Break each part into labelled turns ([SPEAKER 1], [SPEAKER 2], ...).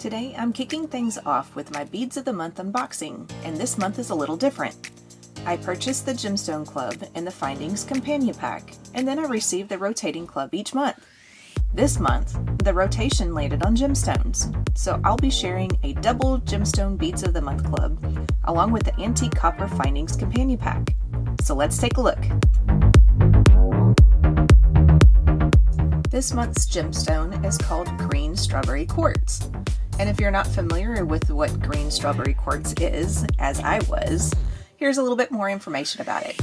[SPEAKER 1] Today I'm kicking things off with my Beads of the Month unboxing, and this month is a little different. I purchased the Gemstone Club and the Findings Companion Pack, and then I received the rotating club each month. This month, the rotation landed on gemstones, so I'll be sharing a double Gemstone Beads of the Month club, along with the Antique Copper Findings Companion Pack. So let's take a look. This month's gemstone is called Green Strawberry Quartz. And if you're not familiar with what Green Strawberry Quartz is, as I was, here's a little bit more information about it.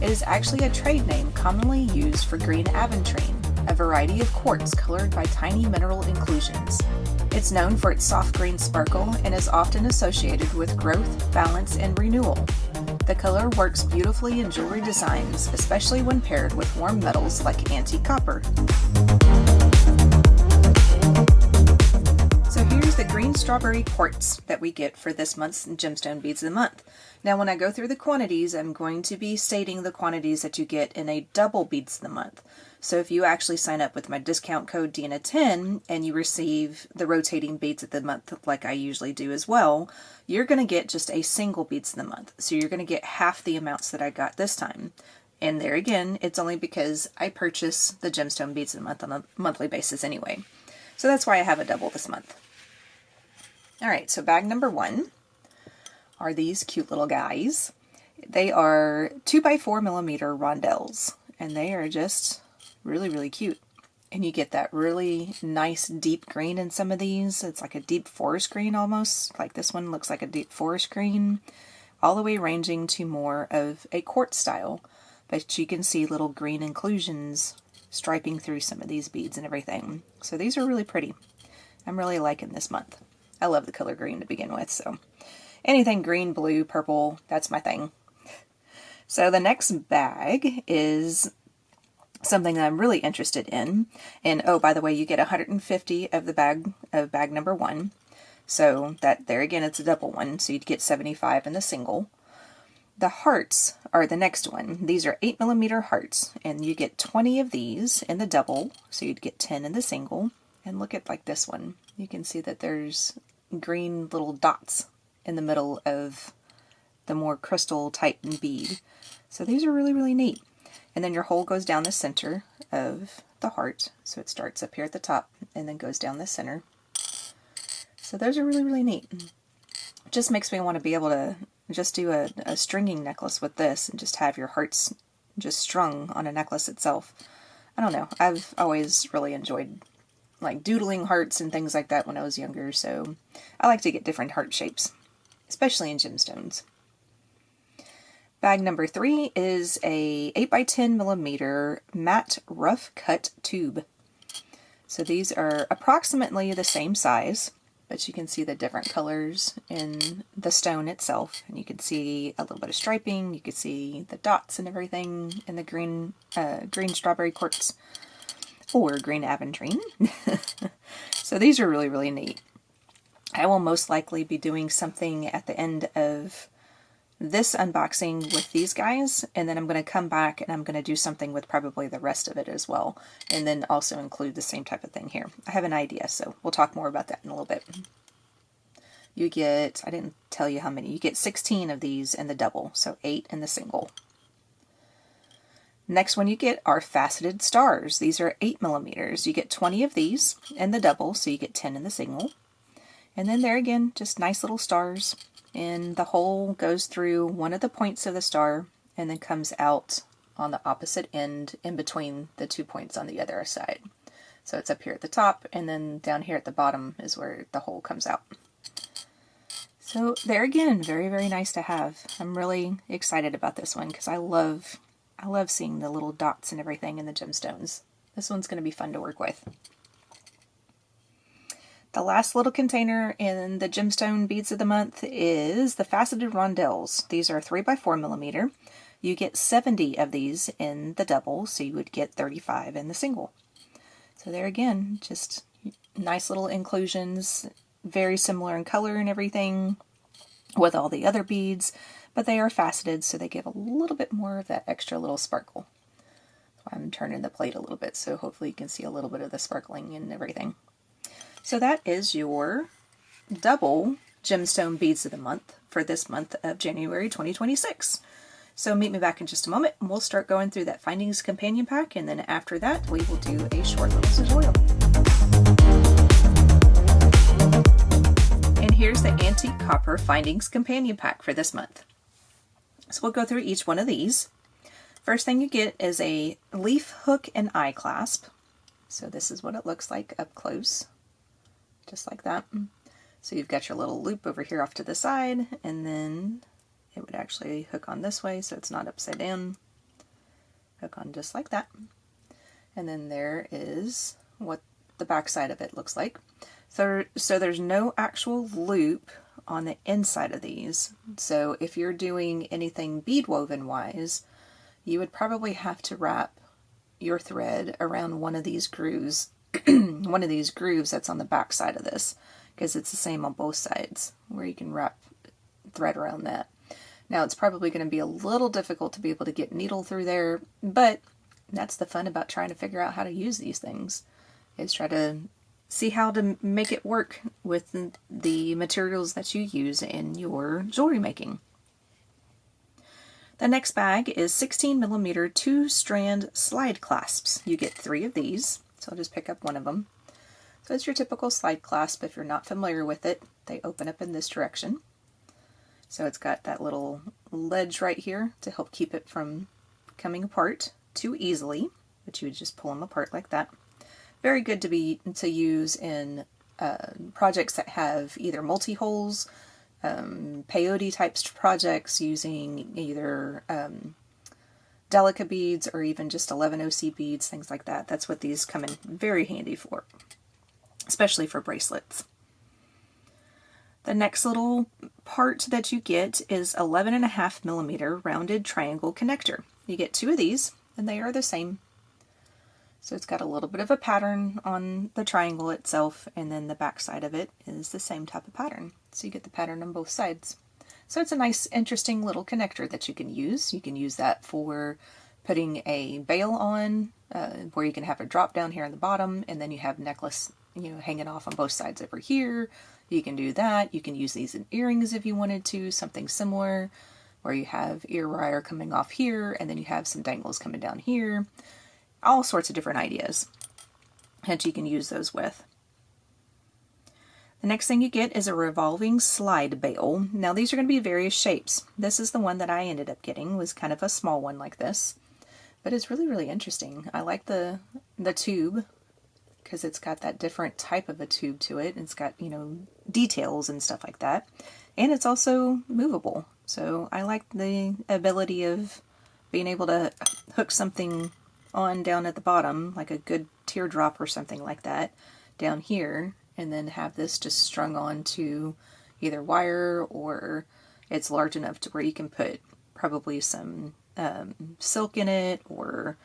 [SPEAKER 1] It is actually a trade name commonly used for green aventurine, a variety of quartz colored by tiny mineral inclusions. It's known for its soft green sparkle and is often associated with growth, balance, and renewal. The color works beautifully in jewelry designs, especially when paired with warm metals like antique copper. So here's the Green Strawberry Quartz that we get for this month's Gemstone Beads of the Month. Now when I go through the quantities, I'm going to be stating the quantities that you get in a double Beads of the Month. So if you actually sign up with my discount code Deanna10 and you receive the rotating Beads of the Month like I usually do as well, you're going to get just a single Beads of the Month. So you're going to get half the amounts that I got this time. And there again, it's only because I purchase the Gemstone Beads of the Month on a monthly basis anyway. So that's why I have a double this month. Alright, so bag number one are these cute little guys. They are 2x4mm rondelles, and they are just really cute. And you get that really nice deep green in some of these. It's like a deep forest green almost. Like this one looks like a deep forest green, all the way ranging to more of a quartz style. But you can see little green inclusions striping through some of these beads and everything. So these are really pretty. I'm really liking this month. I love the color green to begin with, so anything green, blue, purple, that's my thing. So the next bag is something that I'm really interested in. And oh, by the way, you get 150 of the bag number one. So that there again, it's a double one, so you'd get 75 in the single. The hearts are the next one. These are 8mm hearts, and you get 20 of these in the double, so you'd get 10 in the single. And look at like this one. You can see that there's green little dots in the middle of the more crystal type bead. So these are really neat. And then your hole goes down the center of the heart. So it starts up here at the top and then goes down the center. So those are really neat. It just makes me want to be able to just do a stringing necklace with this and just have your hearts just strung on a necklace itself. I don't know. I've always really enjoyed like doodling hearts and things like that when I was younger, so I like to get different heart shapes, especially in gemstones. Bag number three is a 8x10mm matte rough cut tube. So these are approximately the same size, but you can see the different colors in the stone itself, and you can see a little bit of striping, you can see the dots and everything in the green strawberry quartz. Or green aventurine. So these are really neat. I will most likely be doing something at the end of this unboxing with these guys, and then I'm going to come back and I'm going to do something with probably the rest of it as well, and then also include the same type of thing here. I have an idea, so we'll talk more about that in a little bit. You get, I didn't tell you how many, you get 16 of these in the double, so 8 in the single. Next one you get are faceted stars. These are 8mm. You get 20 of these in the double, so you get 10 in the single. And then there again, just nice little stars. And the hole goes through one of the points of the star and then comes out on the opposite end in between the 2 points on the other side. So it's up here at the top, and then down here at the bottom is where the hole comes out. So there again, very nice to have. I'm really excited about this one because I love seeing the little dots and everything in the gemstones. This one's going to be fun to work with. The last little container in the Gemstone Beads of the Month is the faceted rondelles. These are 3x4mm. You get 70 of these in the double, so you would get 35 in the single. So there again, just nice little inclusions, very similar in color and everything with all the other beads. But they are faceted, so they give a little bit more of that extra little sparkle. I'm turning the plate a little bit, so hopefully you can see a little bit of the sparkling and everything. So that is your double gemstone beads of the month for this month of January 2026. So meet me back in just a moment and we'll start going through that Findings Companion Pack, and then after that we will do a short little tutorial. And here's the Antique Copper Findings Companion Pack for this month. So we'll go through each one of these. First thing you get is a leaf hook and eye clasp. So this is what it looks like up close, just like that. So you've got your little loop over here off to the side, and then it would actually hook on this way so it's not upside down. Hook on just like that. And then there is what the back side of it looks like. So there's no actual loop on the inside of these. So if you're doing anything bead woven wise, you would probably have to wrap your thread around one of these grooves, one of these grooves that's on the back side of this, because it's the same on both sides, where you can wrap thread around that. Now it's probably going to be a little difficult to be able to get needle through there, but that's the fun about trying to figure out how to use these things, is try to see how to make it work with the materials that you use in your jewelry making. The next bag is 16mm 2-strand slide clasps. You get 3 of these, so I'll just pick up one of them. So it's your typical slide clasp. If you're not familiar with it, they open up in this direction. So it's got that little ledge right here to help keep it from coming apart too easily, but you would just pull them apart like that. Very good to use in projects that have either multi-holes, peyote type projects using either delica beads or even just 11OC beads, things like that. That's what these come in very handy for, especially for bracelets. The next little part that you get is 11.5mm rounded triangle connector. You get 2 of these, and they are the same. So it's got a little bit of a pattern on the triangle itself, and then the back side of it is the same type of pattern. So you get the pattern on both sides. So it's a nice, interesting little connector that you can use. You can use that for putting a bail on, where you can have a drop down here on the bottom, and then you have necklace, hanging off on both sides over here. You can do that. You can use these in earrings if you wanted to, something similar, where you have ear wire coming off here, and then you have some dangles coming down here. All sorts of different ideas that you can use those with. The next thing you get is a revolving slide bail. Now these are going to be various shapes. This is the one that I ended up getting, was kind of a small one like this, but it's really, really interesting. I like the tube, because it's got that different type of a tube to it. It's got, details and stuff like that. And it's also movable. So I like the ability of being able to hook something on down at the bottom, like a good teardrop or something like that, down here, and then have this just strung on to either wire, or it's large enough to where you can put probably some silk in it, or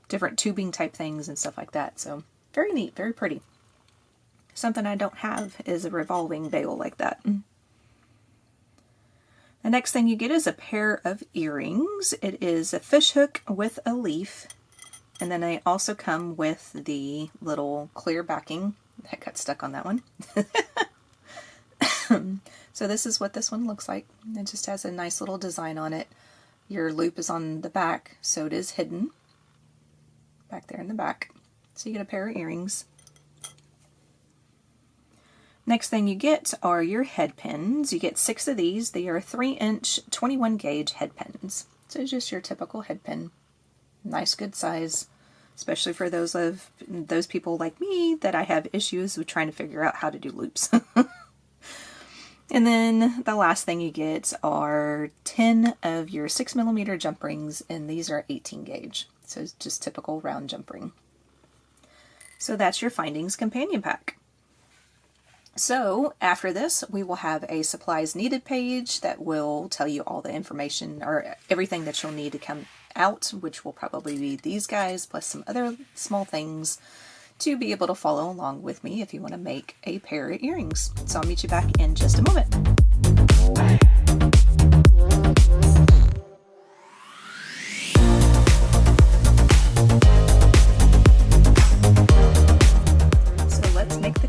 [SPEAKER 1] different tubing type things and stuff like that. So very neat, very pretty. Something I don't have is a revolving bail like that. The next thing you get is a pair of earrings. It is a fish hook with a leaf, and then they also come with the little clear backing. That got stuck on that one. So this is what this one looks like. It just has a nice little design on it. Your loop is on the back, so it is hidden back there in the back. So you get a pair of earrings. Next thing you get are your head pins. You get 6 of these. They are 3-inch 21 gauge head pins. So it's just your typical head pin. Nice, good size, especially for those people like me that I have issues with trying to figure out how to do loops. And then the last thing you get are 10 of your 6mm jump rings, and these are 18 gauge. So it's just typical round jump ring. So that's your Findings Companion Pack. So after this, we will have a supplies needed page that will tell you all the information, or everything that you'll need to come out, which will probably be these guys plus some other small things to be able to follow along with me if you want to make a pair of earrings. So I'll meet you back in just a moment. So let's make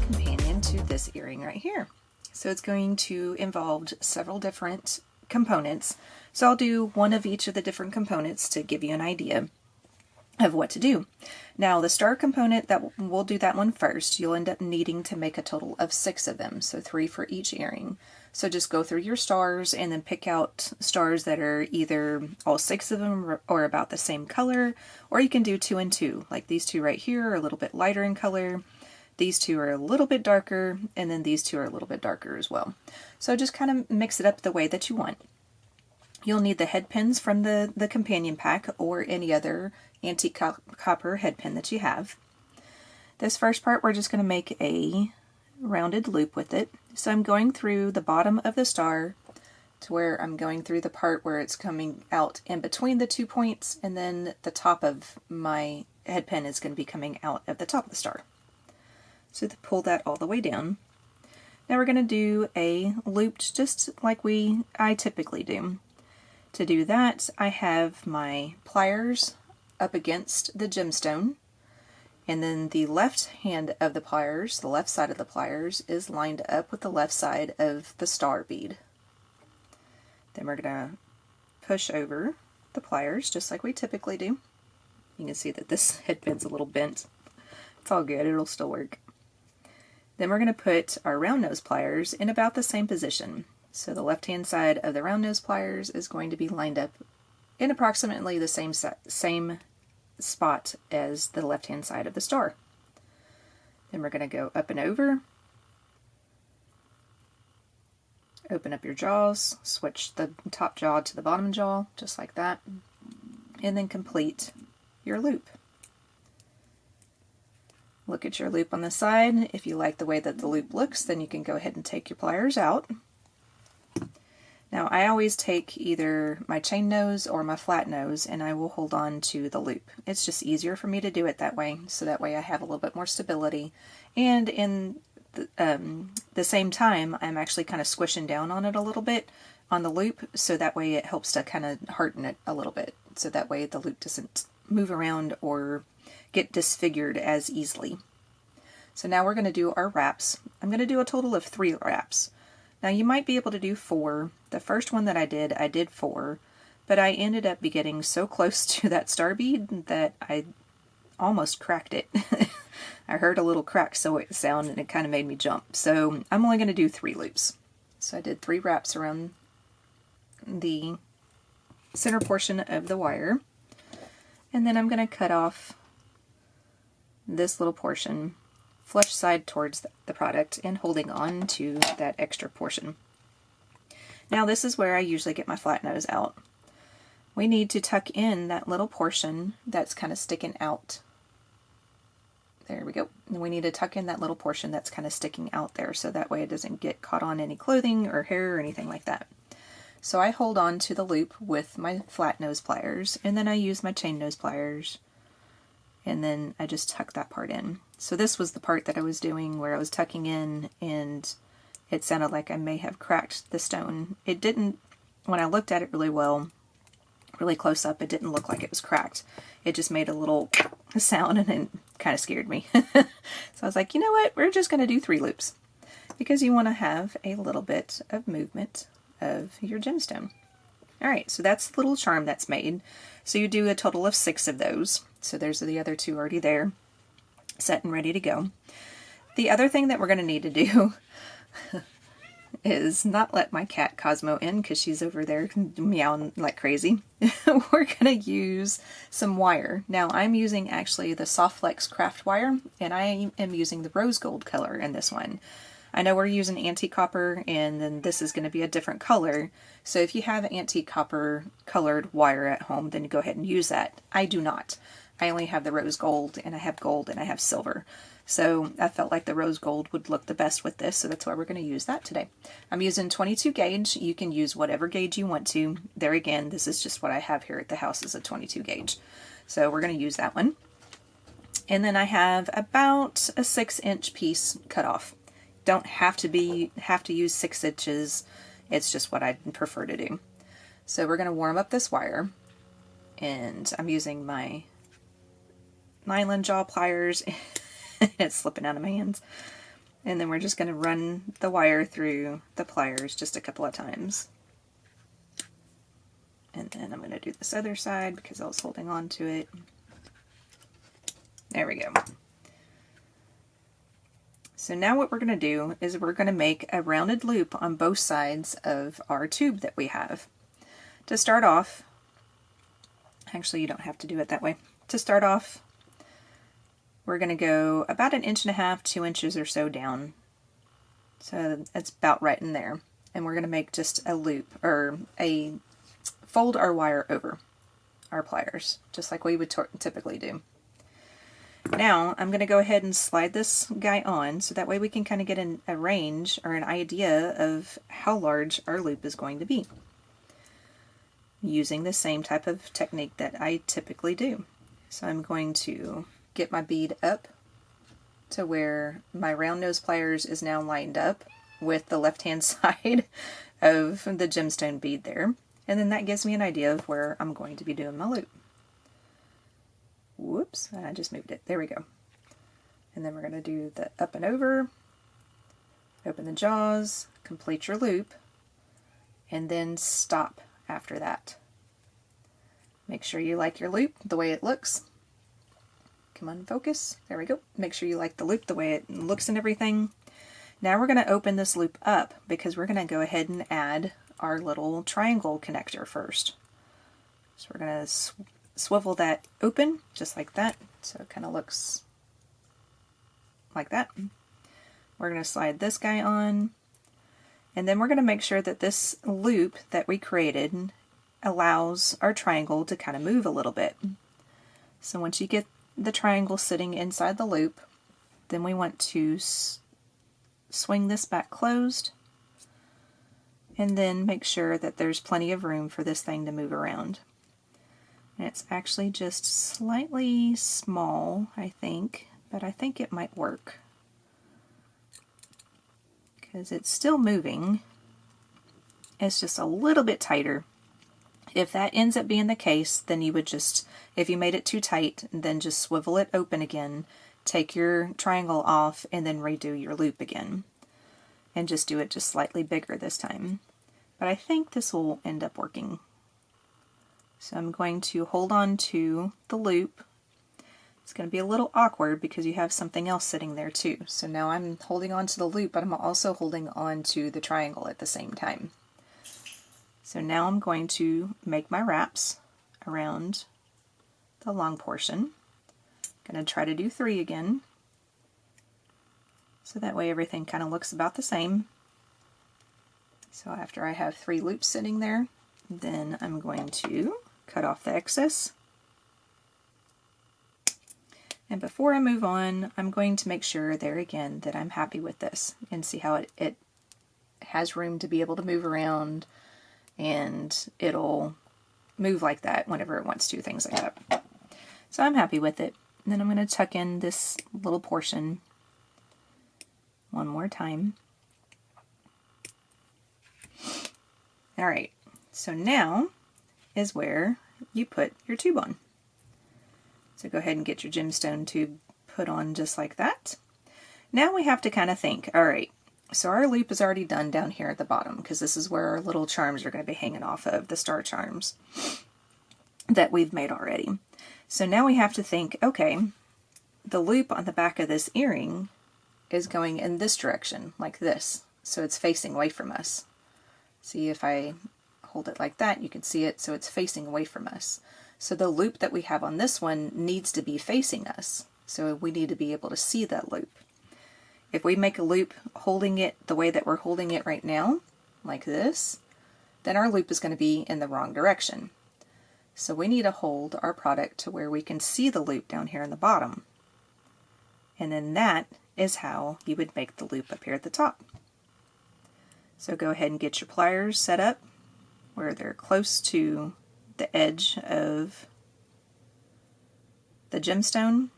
[SPEAKER 1] So it's going to involve several different components. So I'll do one of each of the different components to give you an idea of what to do. Now the star component, that we'll do that one first. You'll end up needing to make a total of 6 of them, so 3 for each earring. So just go through your stars and then pick out stars that are either all 6 of them or about the same color, or you can do 2 and 2, like these 2 right here are a little bit lighter in color, these 2 are a little bit darker, and then these 2 are a little bit darker as well. So just kind of mix it up the way that you want. You'll need the head pins from the companion pack or any other antique copper head pin that you have. This first part, we're just going to make a rounded loop with it. So I'm going through the bottom of the star to where I'm going through the part where it's coming out in between the 2 points, and then the top of my head pin is going to be coming out of the top of the star. So to pull that all the way down. Now we're going to do a loop just like I typically do. To do that, I have my pliers up against the gemstone, and then the left hand of the pliers, the left side of the pliers, is lined up with the left side of the star bead. Then we're going to push over the pliers just like we typically do. You can see that this head pin's a little bent. It's all good, it'll still work. Then we're going to put our round nose pliers in about the same position. So the left hand side of the round nose pliers is going to be lined up in approximately the same spot as the left hand side of the star. Then we're going to go up and over, open up your jaws, switch the top jaw to the bottom jaw, just like that, and then complete your loop. Look at your loop on the side. If you like the way that the loop looks, then you can go ahead and take your pliers out. Now I always take either my chain nose or my flat nose, and I will hold on to the loop. It's just easier for me to do it that way, so that way I have a little bit more stability. And in the same time, I'm actually kind of squishing down on it a little bit on the loop, so that way it helps to kind of harden it a little bit, so that way the loop doesn't move around or get disfigured as easily. So now we're going to do our wraps. I'm going to do a total of 3 wraps. Now you might be able to do 4. The first one that I did 4, but I ended up getting so close to that star bead that I almost cracked it. I heard a little crack sound and it kind of made me jump. So I'm only going to do 3 loops. So I did 3 wraps around the center portion of the wire, and then I'm going to cut off this little portion flush side towards the product and holding on to that extra portion. Now this is where I usually get my flat nose out. We need to tuck in that little portion that's kind of sticking out. There we go. And we need to tuck in that little portion that's kind of sticking out there, so that way it doesn't get caught on any clothing or hair or anything like that. So I hold on to the loop with my flat nose pliers, and then I use my chain nose pliers, and then I just tuck that part in. So this was the part that I was doing where I was tucking in, and it sounded like I may have cracked the stone. It didn't, when I looked at it really close up, it didn't look like it was cracked. It just made a little sound, and it kind of scared me. So I was like, you know what, we're just going to do 3 loops, because you want to have a little bit of movement of your gemstone. Alright, so that's the little charm that's made. So you do a total of 6 of those. So there's the other 2 already there, set and ready to go. The other thing that we're going to need to do is not let my cat Cosmo in, because she's over there meowing like crazy. We're going to use some wire. Now I'm using actually the Soft Flex craft wire, and I am using the rose gold color in this one. I know we're using antique copper, and then this is going to be a different color. So if you have antique copper colored wire at home, then go ahead and use that. I do not. I only have the rose gold, and I have gold, and I have silver. So I felt like the rose gold would look the best with this, so that's why we're going to use that today. I'm using 22 gauge. You can use whatever gauge you want to. There again, this is just what I have here at the house, is a 22 gauge. So we're going to use that one. And then I have about a 6-inch piece cut off. Don't have to use 6 inches. It's just what I prefer to do. So we're going to warm up this wire, and I'm using my nylon jaw pliers. It's slipping out of my hands. And then we're just going to run the wire through the pliers just a couple of times. And then I'm going to do this other side because I was holding on to it. There we go. So now what we're going to do is we're going to make a rounded loop on both sides of our tube that we have. To start off, actually you don't have to do it that way. To start off, we're going to go about 1.5 inches, 2 inches or so down. So that's about right in there. And we're going to make just a loop, or fold our wire over our pliers, just like we would typically do. Now I'm going to go ahead and slide this guy on, so that way we can kind of get a range or an idea of how large our loop is going to be, using the same type of technique that I typically do. So I'm going to get my bead up to where my round nose pliers is now lined up with the left hand side of the gemstone bead there. And then that gives me an idea of where I'm going to be doing my loop. Whoops, I just moved it. There we go. And then we're going to do the up and over, open the jaws, complete your loop, and then stop after that. Make sure you like your loop the way it looks. Come on, focus. There we go. Make sure you like the loop the way it looks and everything. Now we're going to open this loop up because we're going to go ahead and add our little triangle connector first. So we're going to swivel that open just like that, so it kind of looks like that. We're going to slide this guy on, and then we're going to make sure that this loop that we created allows our triangle to kind of move a little bit. So once you get the triangle sitting inside the loop, then we want to swing this back closed, and then make sure that there's plenty of room for this thing to move around. And it's actually just slightly small, I think, but I think it might work because it's still moving. It's just a little bit tighter. If that ends up being the case, then you would just, if you made it too tight, then just swivel it open again, take your triangle off, and then redo your loop again. And just do it just slightly bigger this time. But I think this will end up working. So I'm going to hold on to the loop. It's going to be a little awkward because you have something else sitting there too. So now I'm holding on to the loop, but I'm also holding on to the triangle at the same time. So now I'm going to make my wraps around the long portion. I'm going to try to do 3 again. So that way everything kind of looks about the same. So after I have 3 loops sitting there, then I'm going to cut off the excess. And before I move on, I'm going to make sure there again that I'm happy with this and see how it has room to be able to move around, and it'll move like that whenever it wants to, things like that. So I'm happy with it. And then I'm going to tuck in this little portion one more time. Alright, so now is where you put your tube on. So go ahead and get your gemstone tube put on just like that. Now we have to kind of think, alright, so our loop is already done down here at the bottom because this is where our little charms are going to be hanging off of, the star charms that we've made already. So now we have to think, okay, the loop on the back of this earring is going in this direction, like this, so it's facing away from us. See, if I hold it like that, you can see it, so it's facing away from us. So the loop that we have on this one needs to be facing us, so we need to be able to see that loop. If we make a loop holding it the way that we're holding it right now, like this, then our loop is going to be in the wrong direction. So we need to hold our product to where we can see the loop down here in the bottom. And then that is how you would make the loop up here at the top. So go ahead and get your pliers set up where they're close to the edge of the gemstone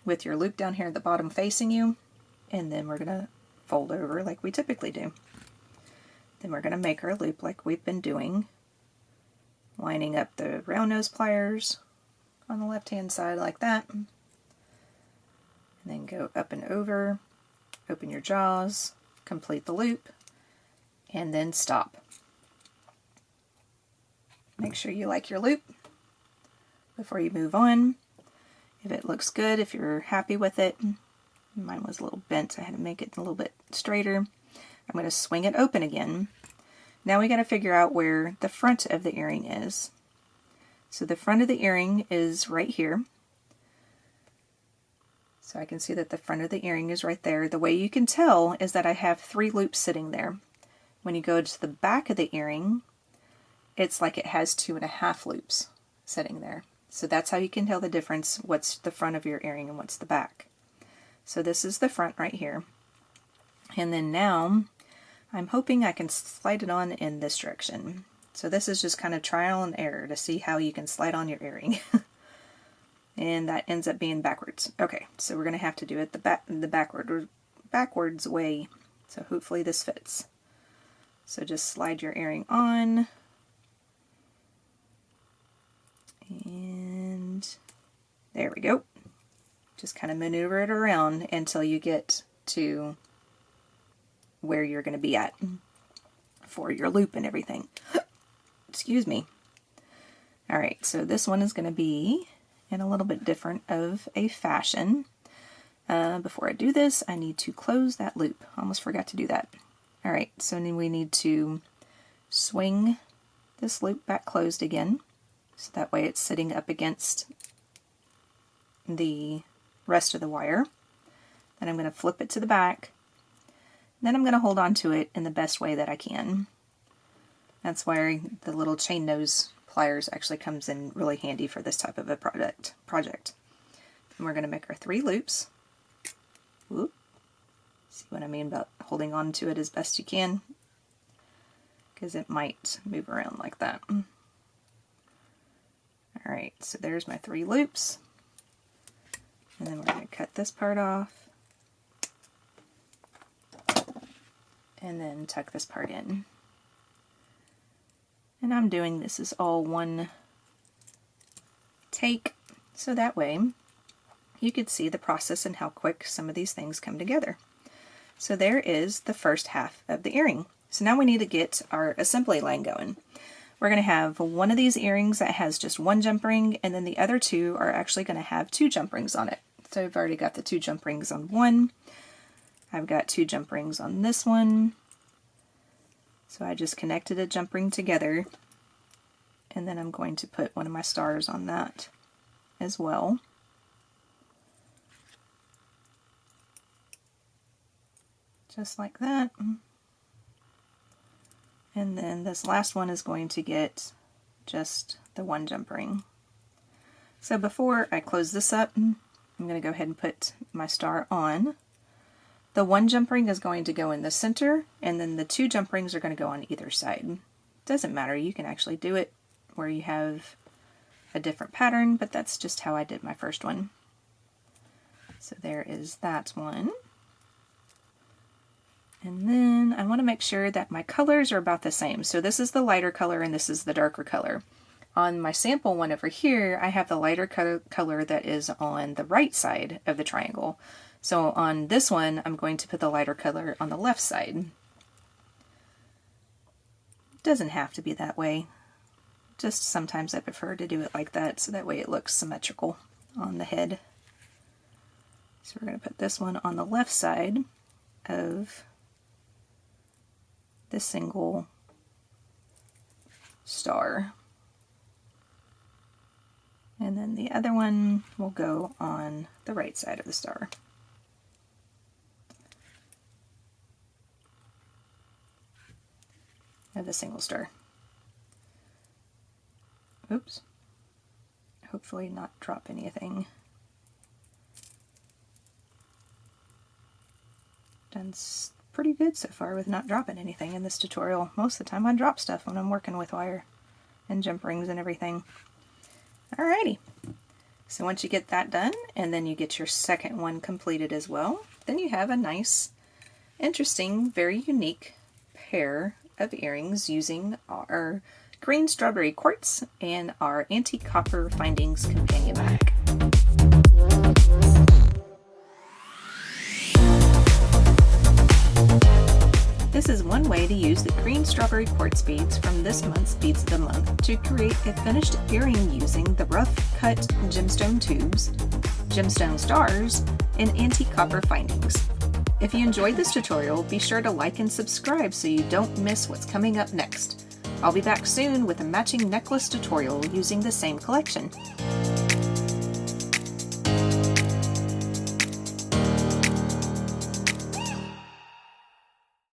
[SPEAKER 1] with your loop down here at the bottom facing you, and then we're going to fold over like we typically do. Then we're going to make our loop like we've been doing, lining up the round nose pliers on the left hand side like that, and then go up and over, open your jaws, complete the loop, and then stop. Make sure you like your loop before you move on. If it looks good, if you're happy with it, mine was a little bent, I had to make it a little bit straighter. I'm going to swing it open again. Now we got to figure out where the front of the earring is. So the front of the earring is right here. So I can see that the front of the earring is right there. The way you can tell is that I have 3 loops sitting there. When you go to the back of the earring, it's like it has 2.5 loops sitting there. So that's how you can tell the difference, what's the front of your earring and what's the back. So this is the front right here. And then now I'm hoping I can slide it on in this direction. So this is just kind of trial and error to see how you can slide on your earring. And that ends up being backwards. Okay, so we're going to have to do it the backwards way. So hopefully this fits. So just slide your earring on. And there we go. Just kind of maneuver it around until you get to where you're going to be at for your loop and everything. Excuse me. Alright, so this one is going to be in a little bit different of a fashion. Before I do this, I need to close that loop. Almost forgot to do that. Alright, so then we need to swing this loop back closed again. So that way it's sitting up against the rest of the wire. Then I'm going to flip it to the back. Then I'm going to hold on to it in the best way that I can. That's where the little chain nose pliers actually comes in really handy for this type of a project. And we're going to make our 3 loops. Whoop. See what I mean about holding on to it as best you can? Because it might move around like that. Alright, so there's my 3 loops. And then we're going to cut this part off. And then tuck this part in. And I'm doing this as all one take, so that way you could see the process and how quick some of these things come together. So there is the first half of the earring. So now we need to get our assembly line going. We're going to have one of these earrings that has just 1 jump ring, and then the other 2 are actually going to have 2 jump rings on it. So I've already got the 2 jump rings on one. I've got 2 jump rings on this one. So I just connected a jump ring together, and then I'm going to put one of my stars on that as well. Just like that. And then this last one is going to get just the 1 jump ring. So before I close this up, I'm going to go ahead and put my star on. The 1 jump ring is going to go in the center, and then the 2 jump rings are going to go on either side. Doesn't matter, you can actually do it where you have a different pattern, but that's just how I did my first one. So there is that one. And then I want to make sure that my colors are about the same. So this is the lighter color and this is the darker color. On my sample one over here, I have the lighter color that is on the right side of the triangle. So on this one, I'm going to put the lighter color on the left side. Doesn't have to be that way. Just sometimes I prefer to do it like that, so that way it looks symmetrical on the head. So we're going to put this one on the left side of the single star. And then the other one will go on the right side of the star. Of the single star. Oops. Hopefully not drop anything. Done pretty good so far with not dropping anything in this tutorial. Most of the time I drop stuff when I'm working with wire and jump rings and everything. Alrighty. So once you get that done, and then you get your second one completed as well, then you have a nice, interesting, very unique pair of earrings using our Green Strawberry Quartz and our Antique Copper Findings Companion Bag. one way to use the Green Strawberry Quartz beads from this month's Beads of the Month to create a finished earring using the rough cut gemstone tubes, gemstone stars, and antique copper findings. If you enjoyed this tutorial, be sure to like and subscribe so you don't miss what's coming up next. I'll be back soon with a matching necklace tutorial using the same collection.